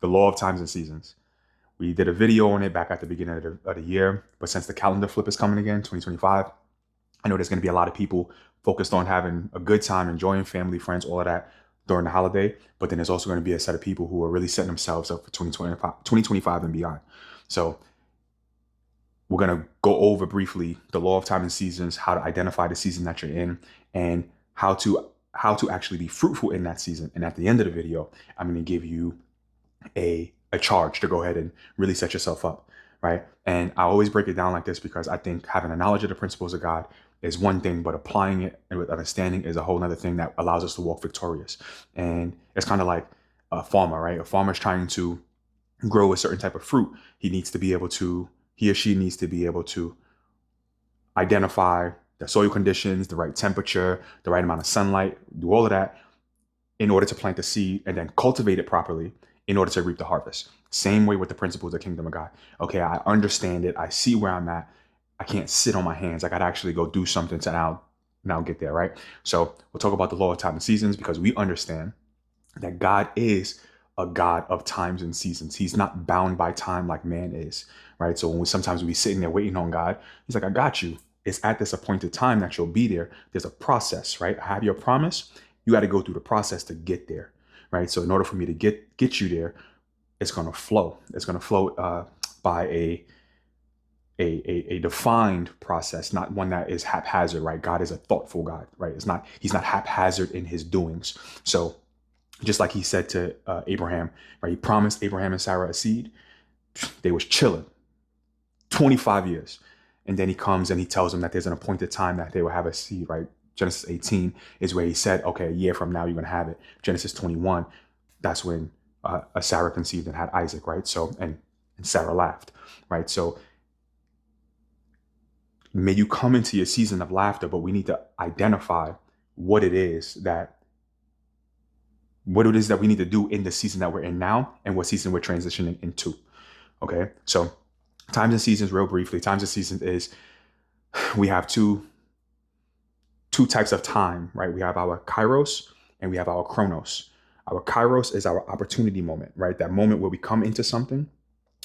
the law of times and seasons. We did a video on it back at the beginning of the year, but since the calendar flip is coming again, 2025, I know there's going to be a lot of people focused on having a good time, enjoying family, friends, all of that during the holiday. But then there's also going to be a set of people who are really setting themselves up for 2025 and beyond. So we're going to go over briefly the law of time and seasons, how to identify the season that you're in, and how to actually be fruitful in that season. And at the end of the video, I'm going to give you a charge to go ahead and really set yourself up, right? And I always break it down like this because I think having a knowledge of the principles of God is one thing, but applying it and with understanding is a whole other thing that allows us to walk victorious. And it's kind of like a farmer, right? A farmer's trying to grow a certain type of fruit. He or she needs to be able to identify the soil conditions, the right temperature, the right amount of sunlight, do all of that in order to plant the seed and then cultivate it properly in order to reap the harvest. Same way with the principles of the kingdom of God. Okay, I understand it. I see where I'm at. I can't sit on my hands. I got to actually go do something to now get there, right? So we'll talk about the law of time and seasons because we understand that God is a God of times and seasons. He's not bound by time like man is, right? So when sometimes we sitting there waiting on God, he's like, I got you. It's at this appointed time that you'll be there. There's a process, right? I have your promise. You got to go through the process to get there, right? So in order for me to get you there, it's going to flow. It's going to flow by a defined process, not one that is haphazard, right? God is a thoughtful God, right? He's not haphazard in his doings. So just like he said to Abraham, right? He promised Abraham and Sarah a seed. They was chilling 25 years. And then he comes and he tells them that there's an appointed time that they will have a seed, right? Genesis 18 is where he said, okay, a year from now, you're going to have it. Genesis 21, that's when Sarah conceived and had Isaac, right? So, and Sarah laughed, right? So may you come into your season of laughter, but we need to identify what it is that we need to do in the season that we're in now and what season we're transitioning into. Okay. So times and seasons, real briefly, times and seasons is we have two types of time, right? We have our kairos and we have our chronos. Our kairos is our opportunity moment, right? That moment where we come into something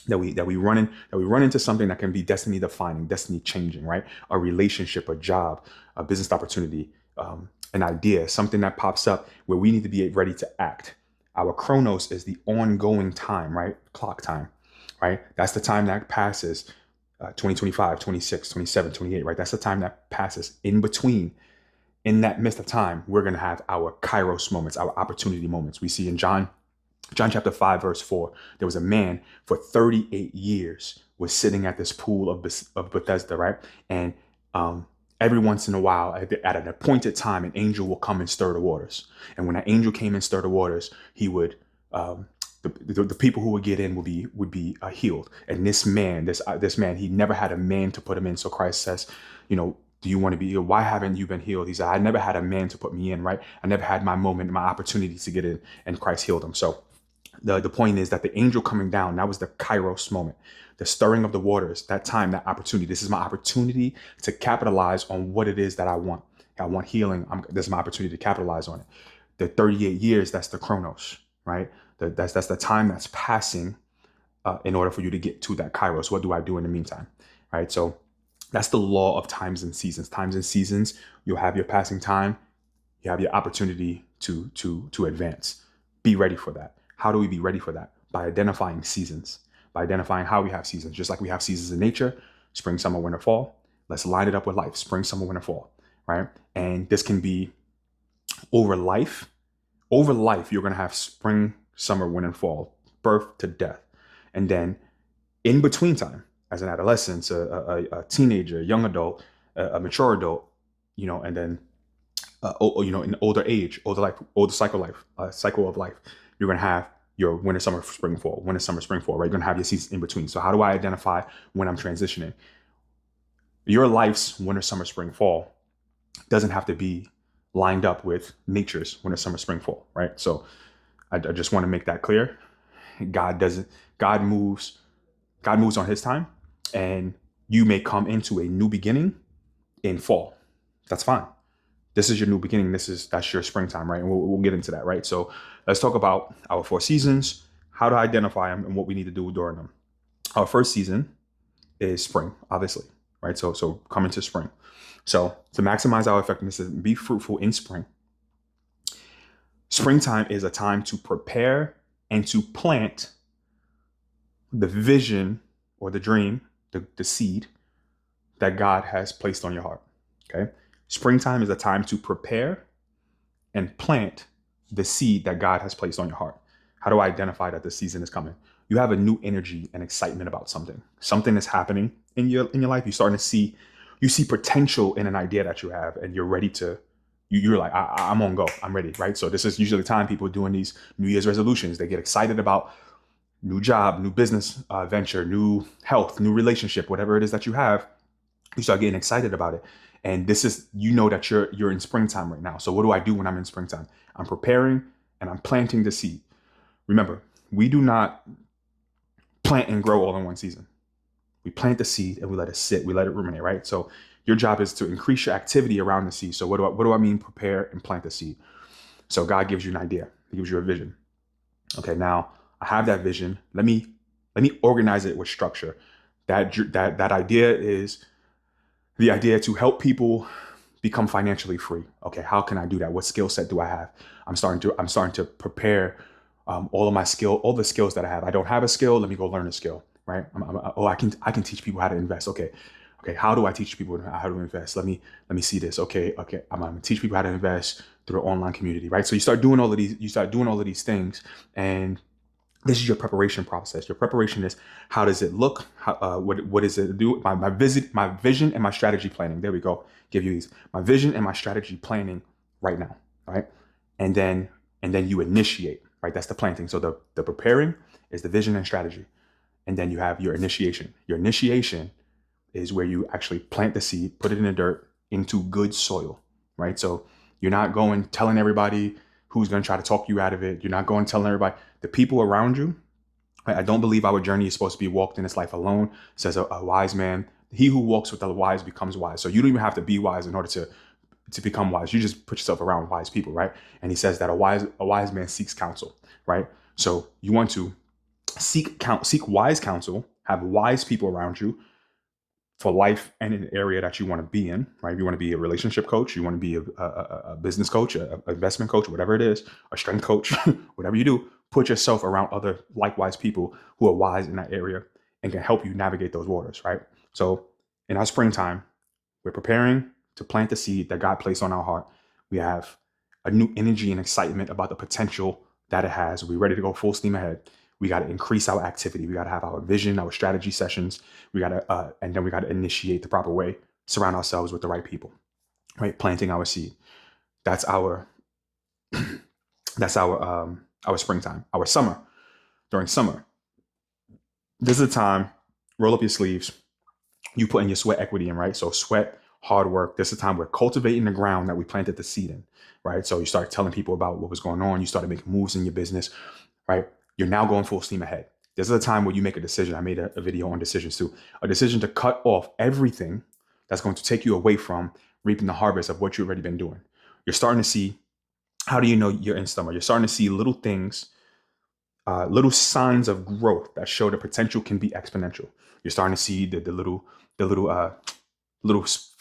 that we run into something that can be destiny defining, destiny changing, right? A relationship, a job, a business opportunity, an idea, something that pops up where we need to be ready to act. Our chronos is the ongoing time, right? Clock time, right? That's the time that passes 2025, 26, 27, 28, right? That's the time that passes in between. In that midst of time, we're going to have our kairos moments, our opportunity moments. We see in John chapter 5, verse 4, there was a man for 38 years was sitting at this pool of Bethesda, right? And every once in a while, at an appointed time, an angel will come and stir the waters. And when an angel came and stir the waters, he would, the people who would get in would be healed. And this man, he never had a man to put him in. So Christ says, do you want to be healed? Why haven't you been healed? He said, I never had a man to put me in, right? I never had my moment, my opportunity to get in, and Christ healed him. So the point is that the angel coming down, that was the kairos moment, the stirring of the waters, that time, that opportunity. This is my opportunity to capitalize on what it is that I want. I want healing. This is my opportunity to capitalize on it. The 38 years, that's the chronos, right? That's the time that's passing in order for you to get to that kairos. What do I do in the meantime, right? So that's the law of times and seasons. Times and seasons, you'll have your passing time. You have your opportunity to advance. Be ready for that. How do we be ready for that? By identifying seasons, by identifying how we have seasons, just like we have seasons in nature, spring, summer, winter, fall. Let's line it up with life, spring, summer, winter, fall, right? And this can be over life. Over life, you're going to have spring, summer, winter, and fall, birth to death. And then in between time, as an adolescent, a teenager, a young adult, a mature adult, and then, in older age, older cycle of life, you're going to have your winter, summer, spring, fall, winter, summer, spring, fall, right? You're going to have your seasons in between. So how do I identify when I'm transitioning? Your life's winter, summer, spring, fall doesn't have to be lined up with nature's winter, summer, spring, fall, right? So I just want to make that clear. God moves on his time, and you may come into a new beginning in fall. That's fine. This is your new beginning. That's your springtime, right? And we'll get into that, right? So let's talk about our four seasons, how to identify them and what we need to do during them. Our first season is spring, obviously, right? So coming to spring. So to maximize our effectiveness and be fruitful in spring, springtime is a time to prepare and to plant the vision or the dream, the seed that God has placed on your heart. Okay. Springtime is a time to prepare and plant the seed that God has placed on your heart. How do I identify that the season is coming? You have a new energy and excitement about something. Something is happening in your life. You're starting to see, you see potential in an idea that you have, and you're ready to. You're like, I'm on go. I'm ready, right? So this is usually the time people are doing these New Year's resolutions. They get excited about new job, new business venture, new health, new relationship, whatever it is that you have. You start getting excited about it. And this is, you know that you're in springtime right now. So what do I do when I'm in springtime? I'm preparing and I'm planting the seed. Remember, we do not plant and grow all in one season. We plant the seed and we let it sit. We let it ruminate, right? So your job is to increase your activity around the seed. So what do I mean prepare and plant the seed? So God gives you an idea. He gives you a vision. Okay, now I have that vision. Let me organize it with structure. That idea is the idea to help people become financially free. Okay, how can I do that? What skill set do I have? I'm starting to prepare all of my skill, all the skills that I have. I don't have a skill. Let me go learn a skill. Right? I can teach people how to invest. Okay. How do I teach people how to invest? Let me see this. Okay. I'm gonna teach people how to invest through an online community. Right? So you start doing all of these. You start doing all of these things, and this is your preparation process. Your preparation is, how does it look? What does it do? My vision, and my strategy planning. There we go. Give you these. My vision and my strategy planning right now. Right, and then you initiate. Right, that's the planting. So the preparing is the vision and strategy, and then you have your initiation. Your initiation is where you actually plant the seed, put it in the dirt, into good soil. Right, so you're not going telling everybody who's going to try to talk you out of it. You're not going telling everybody. The people around you. I don't believe our journey is supposed to be walked in this life alone. Says a wise man. He who walks with the wise becomes wise. So you don't even have to be wise in order to become wise. You just put yourself around wise people, right? And he says that a wise man seeks counsel, right? So you want to seek wise counsel, have wise people around you for life and in an area that you want to be in, right? You want to be a relationship coach, you want to be a business coach, a investment coach, whatever it is, a strength coach, whatever you do, put yourself around other likewise people who are wise in that area and can help you navigate those waters, right? So in our springtime, we're preparing to plant the seed that God placed on our heart. We have a new energy and excitement about the potential that it has. We're ready to go full steam ahead. We got to increase our activity. We got to have our vision, our strategy sessions. We got to, and then we got to initiate the proper way, surround ourselves with the right people, right? Planting our seed. That's our, our springtime. Our summer. During summer, this is a time. Roll up your sleeves. You put in your sweat equity in, right? So sweat, hard work. This is a time we're cultivating the ground that we planted the seed in, right? So you start telling people about what was going on. You started making moves in your business, right? You're now going full steam ahead. This is a time where you make a decision. I made a video on decisions too. A decision to cut off everything that's going to take you away from reaping the harvest of what you've already been doing. You're starting to see, how do you know you're in summer? You're starting to see little things, little signs of growth that show the potential can be exponential. You're starting to see the little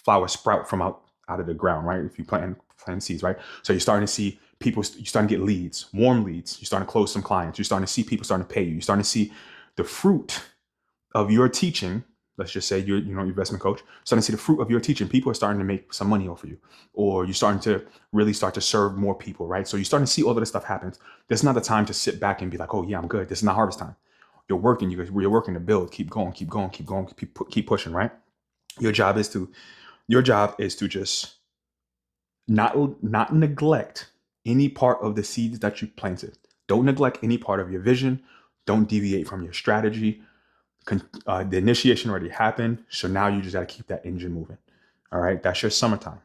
flower sprout from out of the ground, right? If you plant seeds, right? So you're starting to see people, you're starting to get leads, warm leads. You're starting to close some clients. You're starting to see people starting to pay you. You're starting to see the fruit of your teaching. Let's just say you're, investment coach, starting to see the fruit of your teaching. People are starting to make some money off of you, or you're starting to really start to serve more people, right? So you're starting to see all of this stuff happen. This is not the time to sit back and be like, oh yeah, I'm good. This is not harvest time. You're working, you're working to build, keep going, keep pushing, right? Your job is to just not neglect any part of the seeds that you planted. Don't neglect any part of your vision. Don't deviate from your strategy. The initiation already happened, so now you just got to keep that engine moving. All right, that's your summertime.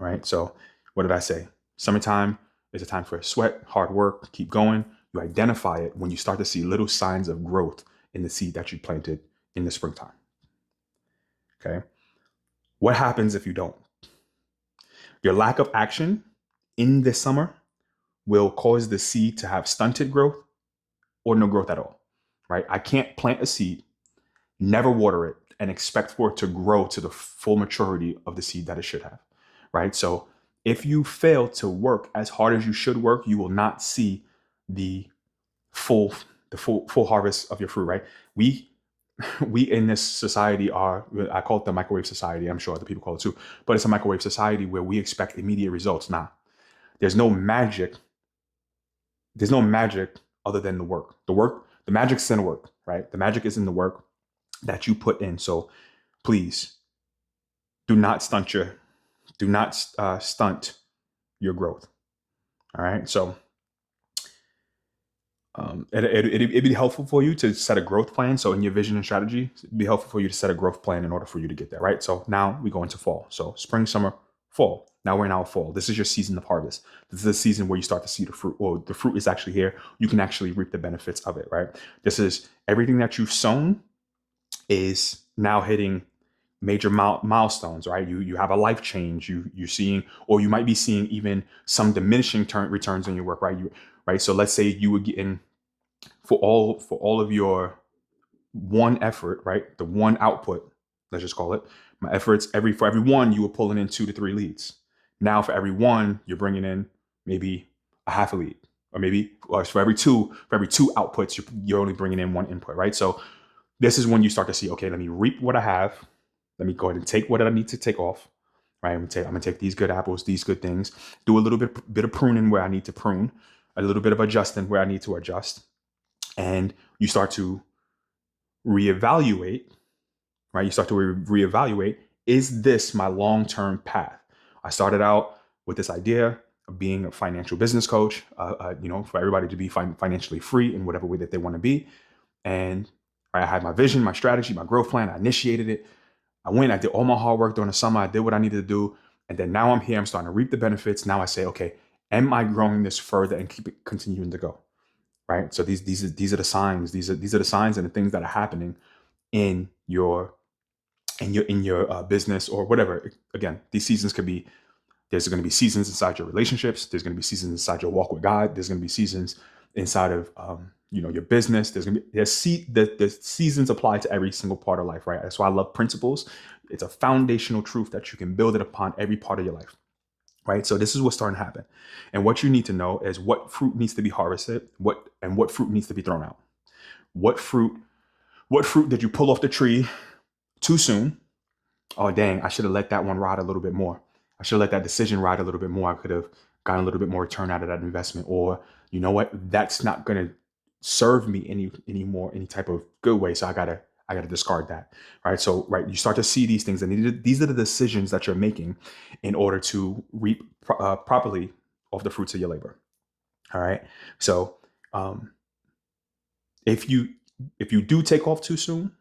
All right, so what did I say? Summertime is a time for sweat, hard work, keep going. You identify it when you start to see little signs of growth in the seed that you planted in the springtime. Okay, what happens if you don't? Your lack of action in the summer will cause the seed to have stunted growth or no growth at all, right? I can't plant a seed, never water it, and expect for it to grow to the full maturity of the seed that it should have, right? So if you fail to work as hard as you should work, you will not see the full full harvest of your fruit, right? We in this society are, I call it the microwave society. I'm sure other people call it too, but it's a microwave society where we expect immediate results. Now, there's no magic. There's no magic other than the work. The magic's in the work, right? The magic is in the work that you put in. So please do not stunt your growth. All right. So it'd be helpful for you to set a growth plan. So in your vision and strategy, it'd be helpful for you to set a growth plan in order for you to get there, right? So now we go into fall. So spring, summer, fall. Now we're in our fall. This is your season of harvest. This is the season where you start to see the fruit. Well, the fruit is actually here. You can actually reap the benefits of it, right? This is everything that you've sown is now hitting major milestones, right? You have a life change. You're seeing, or you might be seeing even some diminishing returns on your work, right? Right. So let's say you were getting for all of your one effort, right? The one output, let's just call it my efforts. For every one, you were pulling in 2 to 3 leads. Now for every one, you're bringing in maybe a half a lead, or for every two outputs, you're only bringing in one input, right? So this is when you start to see, okay, let me reap what I have. Let me go ahead and take what I need to take off, right? I'm gonna take these good apples, these good things, do a little bit of pruning where I need to prune, a little bit of adjusting where I need to adjust, and you start to reevaluate, right? You start to reevaluate, is this my long-term path? I started out with this idea of being a financial business coach, for everybody to be financially free in whatever way that they want to be. And right, I had my vision, my strategy, my growth plan. I initiated it. I did all my hard work during the summer. I did what I needed to do. And then now I'm here. I'm starting to reap the benefits. Now I say, okay, am I growing this further and keep it continuing to go? Right. So these are the signs. These are the signs and the things that are happening in your business or whatever. Again, these seasons could be. There's going to be seasons inside your relationships. There's going to be seasons inside your walk with God. There's going to be seasons inside of your business. The seasons apply to every single part of life, right? That's why I love principles. It's a foundational truth that you can build it upon every part of your life, right? So this is what's starting to happen, and what you need to know is what fruit needs to be harvested, what fruit needs to be thrown out. What fruit did you pull off the tree too soon? Oh dang, I should have let that one ride a little bit more. I should have let that decision ride a little bit more. I could have gotten a little bit more return out of that investment. Or you know what? That's not gonna serve me any type of good way. So I gotta discard that. Right. So right, you start to see these things, and these are the decisions that you're making in order to reap properly off the fruits of your labor. All right. So if you do take off too soon,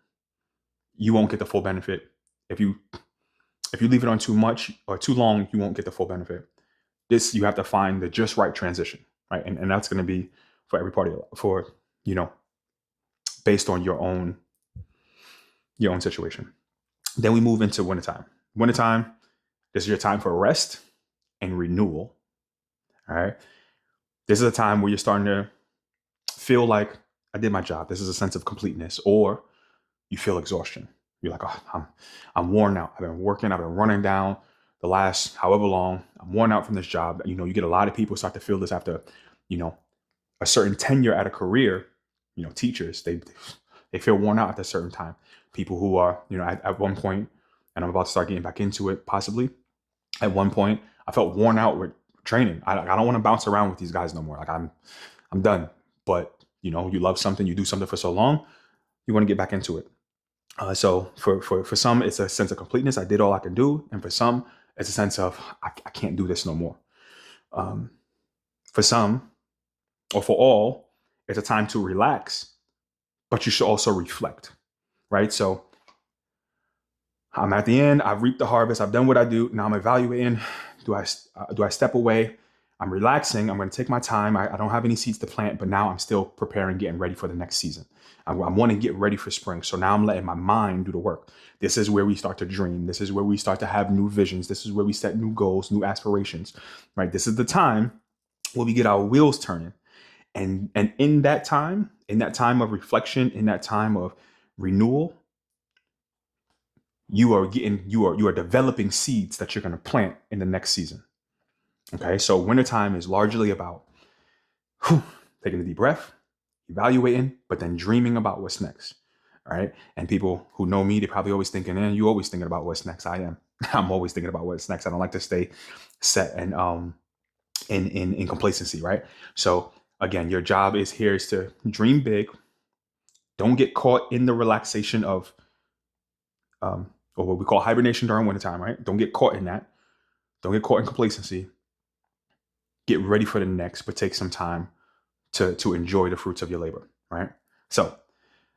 you won't get the full benefit. If you leave it on too much or too long, you won't get the full benefit. You have to find the just right transition, right? And that's going to be for every party, based on your own situation. Then we move into wintertime. Wintertime, this is your time for rest and renewal. All right. This is a time where you're starting to feel like I did my job. This is a sense of completeness, or you feel exhaustion. You're like, oh, I'm worn out. I've been working. I've been running down the last however long. I'm worn out from this job. You get a lot of people start to feel this after, a certain tenure at a career. Teachers, they feel worn out at a certain time. People who are, at one point, and I'm about to start getting back into it, possibly. At one point, I felt worn out with training. I don't want to bounce around with these guys no more. Like I'm done. But you love something, you do something for so long, you want to get back into it. So for some, it's a sense of completeness. I did all I can do. And for some, it's a sense of, I can't do this no more. For some, or for all, it's a time to relax, but you should also reflect, right? So I'm at the end, I've reaped the harvest, I've done what I do. Now I'm evaluating, do I step away? I'm relaxing. I'm going to take my time. I don't have any seeds to plant, but now I'm still preparing, getting ready for the next season. I want to get ready for spring. So now I'm letting my mind do the work. This is where we start to dream. This is where we start to have new visions. This is where we set new goals, new aspirations, right? This is the time where we get our wheels turning. And in that time, in that time of reflection, in that time of renewal, you are developing seeds that you're going to plant in the next season. Okay, so wintertime is largely about taking a deep breath, evaluating, but then dreaming about what's next. All right. And people who know me, they're probably always thinking, and you always thinking about what's next. I am. I'm always thinking about what's next. I don't like to stay set and in complacency, right? So again, your job is to dream big. Don't get caught in the relaxation of or what we call hibernation during wintertime, right? Don't get caught in that. Don't get caught in complacency. Get ready for the next, but take some time to enjoy the fruits of your labor, right? So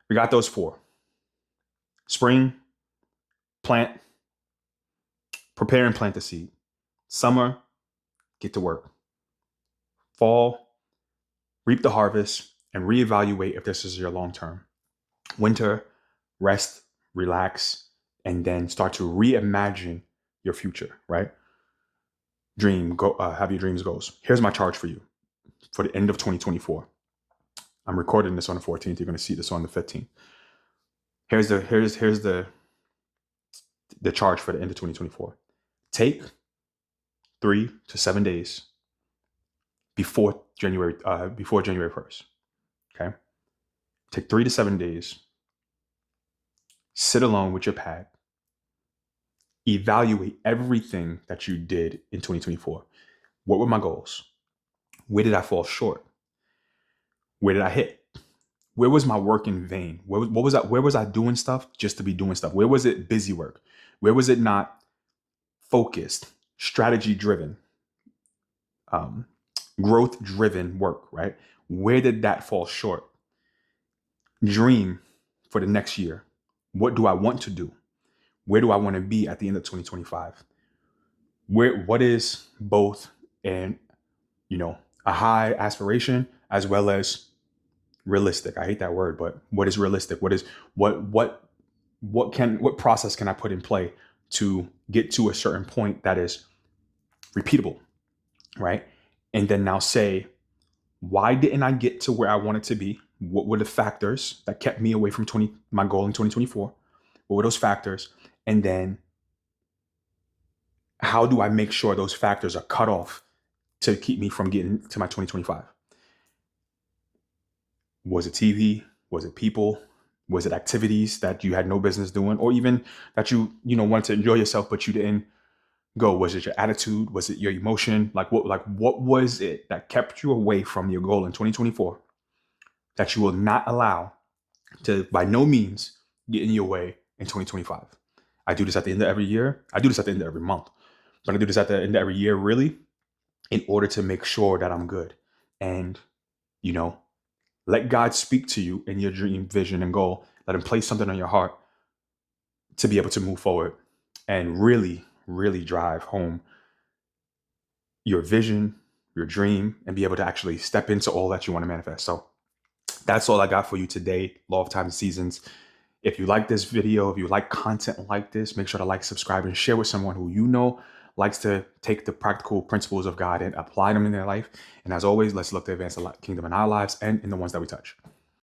we got those 4. Spring, plant, prepare and plant the seed. Summer, get to work. Fall, reap the harvest and reevaluate if this is your long term. Winter, rest, relax, and then start to reimagine your future, right? Dream, go, have your dreams goals. Here's my charge for you for the end of 2024. I'm recording this on the 14th. You're going to see this on the 15th. Here's the charge for the end of 2024. Take 3 to 7 days before January 1st. Okay. Take 3 to 7 days. Sit alone with your pad. Evaluate everything that you did in 2024. What were my goals? Where did I fall short? Where did I hit? Where was my work in vain? Where was I doing stuff just to be doing stuff? Where was it busy work? Where was it not focused, strategy driven, growth driven work, right? Where did that fall short? Dream for the next year. What do I want to do? Where do I want to be at the end of 2025? What is both a high aspiration as well as realistic? I hate that word, but what is realistic? What process can I put in play to get to a certain point that is repeatable, right? And then now say, why didn't I get to where I wanted to be? What were the factors that kept me away from my goal in 2024? What were those factors? And then how do I make sure those factors are cut off to keep me from getting to my 2025? Was it TV? Was it people? Was it activities that you had no business doing? Or even that you wanted to enjoy yourself, but you didn't go? Was it your attitude? Was it your emotion? What was it that kept you away from your goal in 2024 that you will not allow to, by no means, get in your way in 2025? I do this at the end of every year. I do this at the end of every month. But I do this at the end of every year, really, in order to make sure that I'm good. And, let God speak to you in your dream, vision, and goal. Let him place something on your heart to be able to move forward and really, really drive home your vision, your dream, and be able to actually step into all that you want to manifest. So that's all I got for you today, Law of Times and Seasons. If you like this video, if you like content like this, make sure to like, subscribe, and share with someone who you know likes to take the practical principles of God and apply them in their life. And as always, let's look to advance the kingdom in our lives and in the ones that we touch.